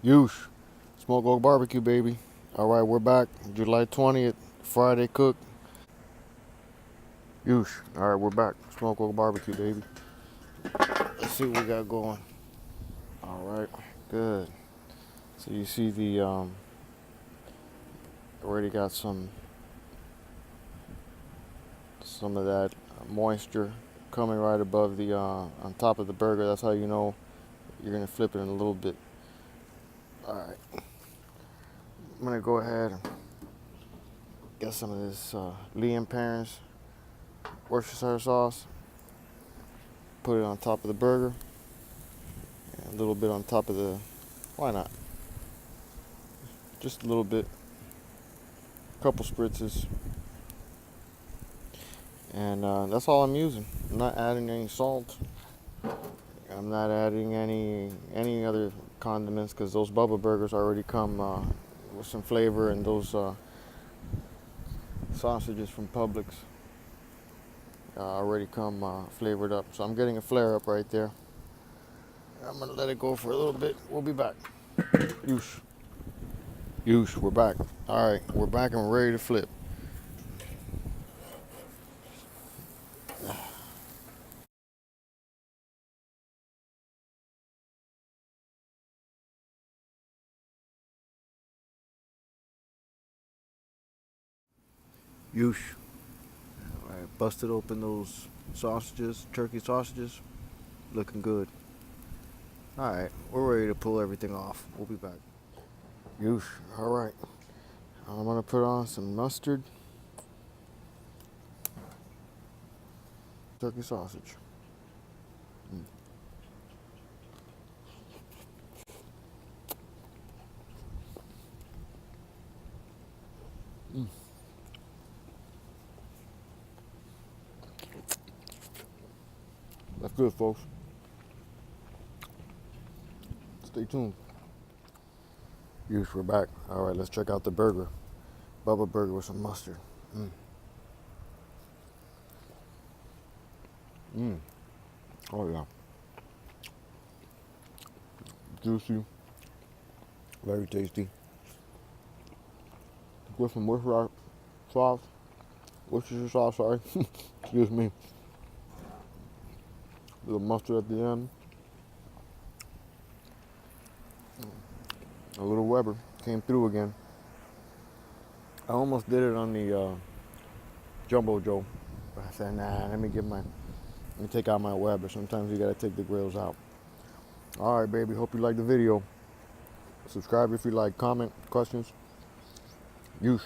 YOOOOSH. Smoke Oak Barbecue, baby. Alright, we're back. July 20th. Friday cook. YOOOOSH. Alright, we're back. Smoke Oak Barbecue, baby. Let's see what we got going. Alright. Good. So you see the already got some of that moisture coming right above the on top of the burger. That's how you know you're gonna flip it in a little bit. Alright. I'm gonna go ahead and get some of this Perrin's Worcestershire sauce. Put it on top of the burger. And a little bit on top of the, why not? Just a little bit. Couple spritzes. And that's all I'm using. I'm not adding any salt. I'm not adding any other condiments because those Bubba Burgers already come with some flavor, and those sausages from Publix already come flavored up. So I'm getting a flare up right there. I'm gonna let it go for a little bit. We'll be back. YOOOOSH. YOOOOSH, we're back. All right, we're back and we're ready to flip. YOOOOSH. All right, busted open those sausages, turkey sausages. Looking good. All right, we're ready to pull everything off. We'll be back. YOOOOSH. All right. I'm gonna put on some mustard, turkey sausage. Mm. That's good, folks. Stay tuned. YOOOOSH, we're back. All right, let's check out the burger. Bubba Burger with some mustard. Mm. Mm. Oh yeah. Juicy. Very tasty. With some Worcestershire sauce. Worcestershire sauce, sorry. Excuse me. A little mustard at the end. A little Weber came through again. I almost did it on the Jumbo Joe, but I said, nah, let me take out my Weber. Sometimes you gotta take the grills out. All right, baby. Hope you liked the video. Subscribe if you like. Comment, questions. YOOOOOSH.